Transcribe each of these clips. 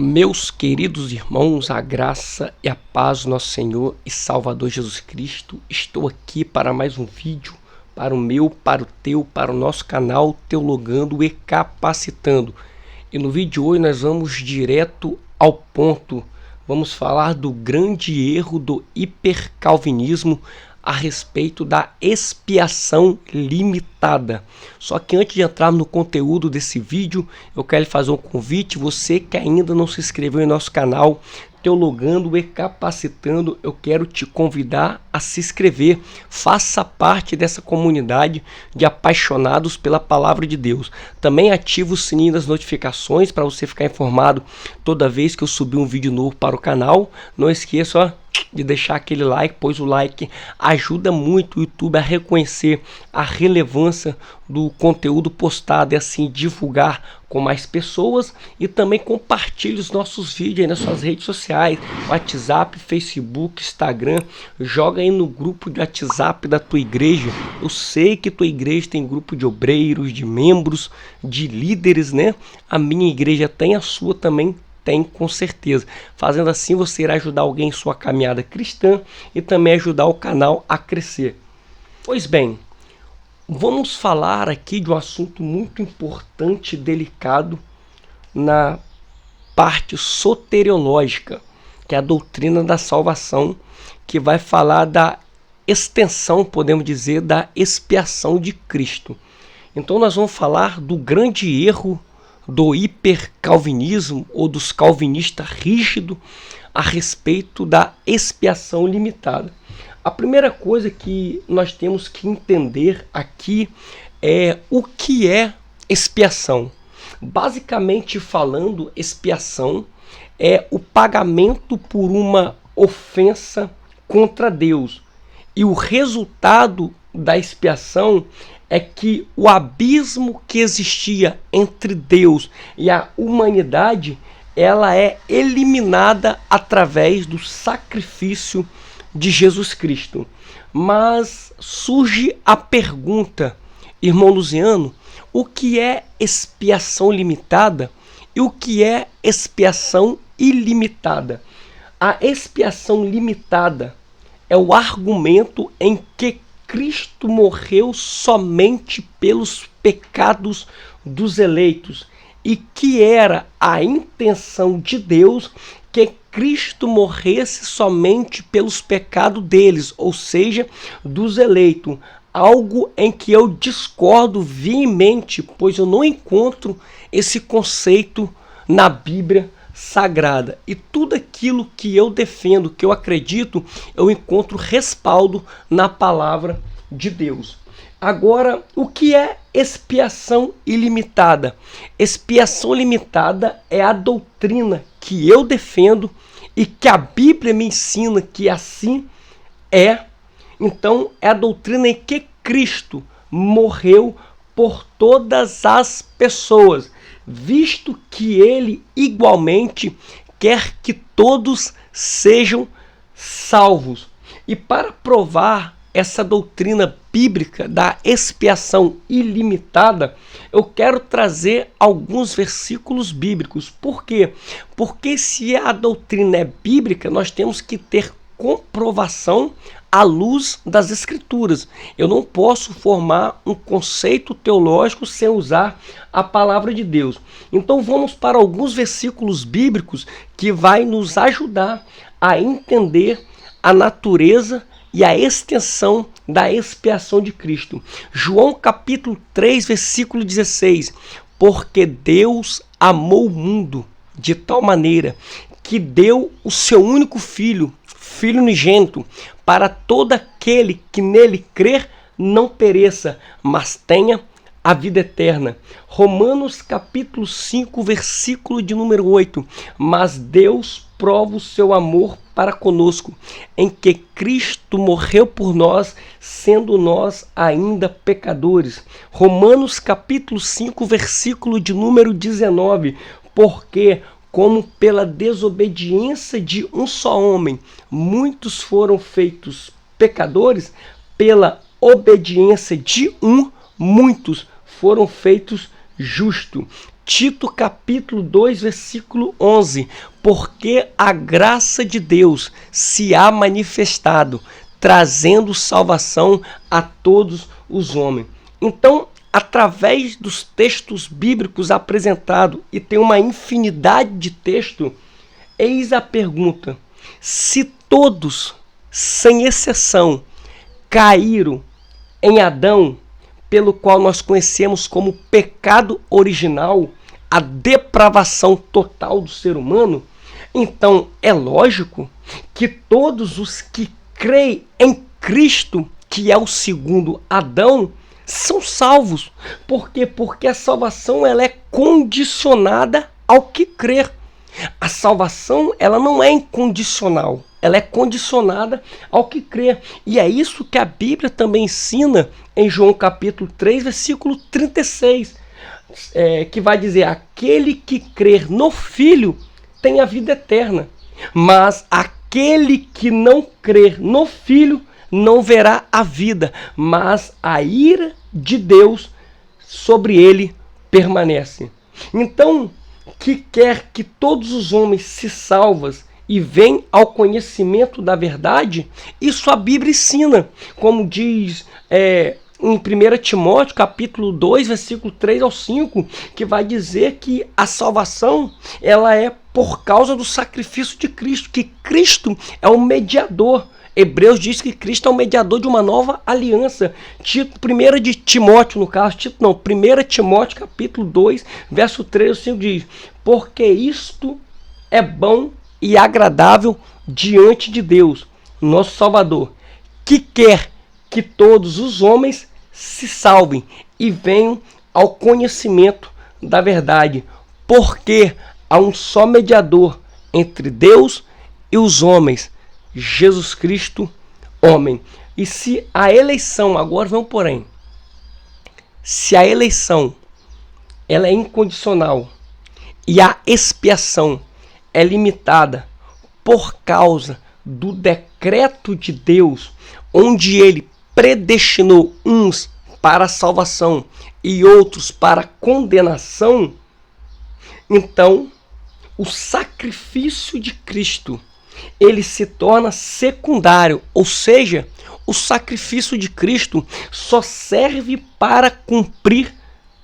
Meus queridos irmãos, a graça e a paz do nosso Senhor e Salvador Jesus Cristo, estou aqui para mais um vídeo, para o meu, para o teu, para o nosso canal Teologando e Capacitando. E no vídeo de hoje nós vamos direto ao ponto, vamos falar do grande erro do hipercalvinismo a respeito da expiação limitada. Só que antes de entrar no conteúdo desse vídeo, eu quero fazer um convite. Você que ainda não se inscreveu em nosso canal Teologando e Capacitando, eu quero te convidar a se inscrever. Faça parte dessa comunidade de apaixonados pela palavra de Deus. Também ative o sininho das notificações para você ficar informado toda vez que eu subir um vídeo novo para o canal. Não esqueça de deixar aquele like, pois o like ajuda muito o YouTube a reconhecer a relevância do conteúdo postado e assim divulgar com mais pessoas. E também compartilhe os nossos vídeos aí nas suas redes sociais, WhatsApp, Facebook, Instagram. Joga aí no grupo de WhatsApp da tua igreja. Eu sei que tua igreja tem grupo de obreiros, de membros, de líderes, né? A minha igreja tem, a sua também tem, com certeza. Fazendo assim, você irá ajudar alguém em sua caminhada cristã e também ajudar o canal a crescer. Pois bem, vamos falar aqui de um assunto muito importante e delicado na parte soteriológica, que é a doutrina da salvação, que vai falar da extensão, podemos dizer, da expiação de Cristo. Então nós vamos falar do grande erro do hipercalvinismo ou dos calvinistas rígidos a respeito da expiação limitada. A primeira coisa que nós temos que entender aqui é o que é expiação. Basicamente falando, expiação é o pagamento por uma ofensa contra Deus. E o resultado da expiação é que o abismo que existia entre Deus e a humanidade, ela é eliminada através do sacrifício de Jesus Cristo. Mas surge a pergunta, irmão Luciano, o que é expiação limitada e o que é expiação ilimitada? A expiação limitada é o argumento em que Cristo morreu somente pelos pecados dos eleitos e que era a intenção de Deus que Cristo morresse somente pelos pecados deles, ou seja, dos eleitos. Algo em que eu discordo veemente, pois eu não encontro esse conceito na Bíblia Sagrada. E tudo aquilo que eu defendo, que eu acredito, eu encontro respaldo na palavra de Deus. Agora, o que é expiação ilimitada? Expiação limitada é a doutrina que eu defendo e que a Bíblia me ensina que assim é. Então, é a doutrina em que Cristo morreu por todas as pessoas, visto que ele igualmente quer que todos sejam salvos. E para provar essa doutrina bíblica da expiação ilimitada, eu quero trazer alguns versículos bíblicos. Por quê? Porque se a doutrina é bíblica, nós temos que ter comprovação à luz das Escrituras. Eu não posso formar um conceito teológico sem usar a palavra de Deus. Então vamos para alguns versículos bíblicos que vai nos ajudar a entender a natureza e a extensão da expiação de Cristo. João capítulo 3, versículo 16. Porque Deus amou o mundo de tal maneira que deu o seu único filho, Filho unigênito, para todo aquele que nele crer não pereça, mas tenha a vida eterna. Romanos capítulo 5, versículo de número 8. Mas Deus prova o seu amor para conosco, em que Cristo morreu por nós, sendo nós ainda pecadores. Romanos capítulo 5, versículo de número 19. Porque como pela desobediência de um só homem muitos foram feitos pecadores, pela obediência de um, muitos foram feitos justos. Tito capítulo 2, versículo 11. Porque a graça de Deus se há manifestado, trazendo salvação a todos os homens. Então, através dos textos bíblicos apresentados, e tem uma infinidade de textos, eis a pergunta: se todos, sem exceção, caíram em Adão, pelo qual nós conhecemos como pecado original, a depravação total do ser humano, então é lógico que todos os que creem em Cristo, que é o segundo Adão, são salvos. Por quê? Porque a salvação ela é condicionada ao que crer. A salvação ela não é incondicional, ela é condicionada ao que crer. E é isso que a Bíblia também ensina em João capítulo 3, versículo 36, que vai dizer: aquele que crer no Filho tem a vida eterna, mas aquele que não crer no Filho não verá a vida, mas a ira de Deus sobre ele permanece. Então, que quer que todos os homens se salvem e venham ao conhecimento da verdade, isso a Bíblia ensina, como diz em 1 Timóteo capítulo 2, versículo 3 ao 5, que vai dizer que a salvação ela é por causa do sacrifício de Cristo, que Cristo é o mediador. Hebreus diz que Cristo é o mediador de uma nova aliança. 1 de Timóteo, no caso, 1 Timóteo capítulo 2, verso 3 ao 5 diz: porque isto é bom e agradável diante de Deus, nosso Salvador, que quer que todos os homens se salvem e venham ao conhecimento da verdade, porque há um só mediador entre Deus e os homens, Jesus Cristo, homem. E se a eleição, agora vem um porém, se a eleição ela é incondicional e a expiação é limitada por causa do decreto de Deus, onde ele predestinou uns para a salvação e outros para a condenação, então o sacrifício de Cristo ele se torna secundário, ou seja, o sacrifício de Cristo só serve para cumprir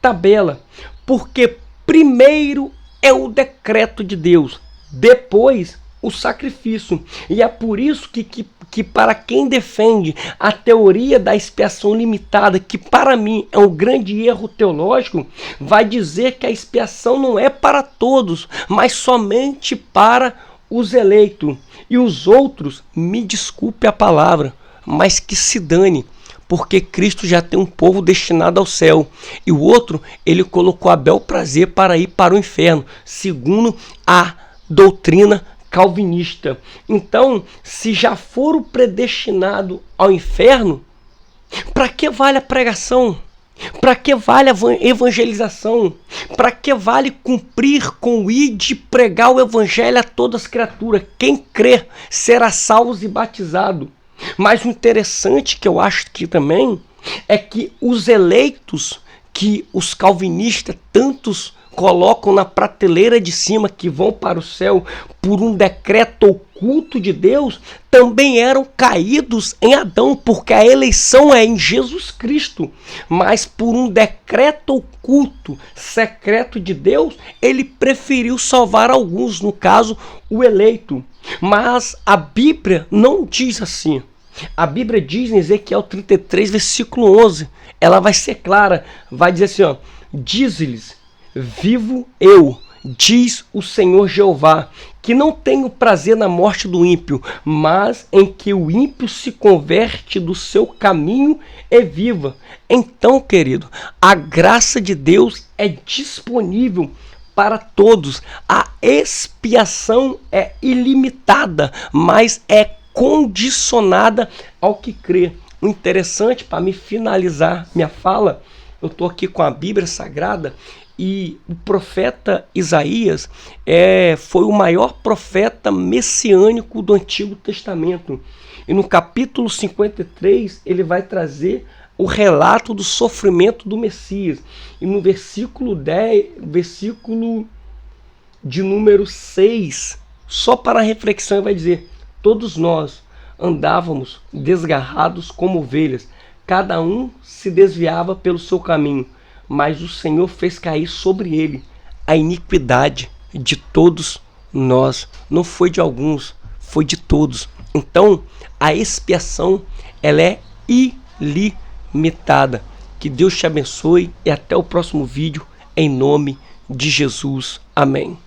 tabela, porque primeiro é o decreto de Deus, depois o sacrifício. E é por isso que para quem defende a teoria da expiação limitada, que para mim é um grande erro teológico, vai dizer que a expiação não é para todos, mas somente para os eleitos. E os outros, me desculpe a palavra, mas que se dane, porque Cristo já tem um povo destinado ao céu. E o outro, ele colocou a bel prazer para ir para o inferno, segundo a doutrina calvinista. Então, se já foram predestinados ao inferno, para que vale a pregação? Para que vale a evangelização? Para que vale cumprir com o ide pregar o evangelho a todas as criaturas? Quem crer será salvo e batizado. Mas o interessante que eu acho aqui também é que os eleitos que os calvinistas tantos colocam na prateleira de cima, que vão para o céu por um decreto oculto de Deus, também eram caídos em Adão, porque a eleição é em Jesus Cristo, mas por um decreto oculto, secreto de Deus, ele preferiu salvar alguns, no caso, o eleito. Mas a Bíblia não diz assim. A Bíblia diz em Ezequiel 33, versículo 11, ela vai ser clara, vai dizer assim, ó: diz-lhes, vivo eu, diz o Senhor Jeová, que não tenho prazer na morte do ímpio, mas em que o ímpio se converte do seu caminho e viva. Então, querido, a graça de Deus é disponível para todos. A expiação é ilimitada, mas é condicionada ao que crê. O interessante, para me finalizar minha fala, eu estou aqui com a Bíblia Sagrada, e o profeta Isaías foi o maior profeta messiânico do Antigo Testamento. E no capítulo 53 ele vai trazer o relato do sofrimento do Messias. E no versículo 10, versículo de número 6, só para a reflexão, vai dizer: todos nós andávamos desgarrados como ovelhas, cada um se desviava pelo seu caminho, mas o Senhor fez cair sobre ele a iniquidade de todos nós. Não foi de alguns, foi de todos. Então, a expiação, ela é ilimitada. Que Deus te abençoe e até o próximo vídeo, em nome de Jesus. Amém.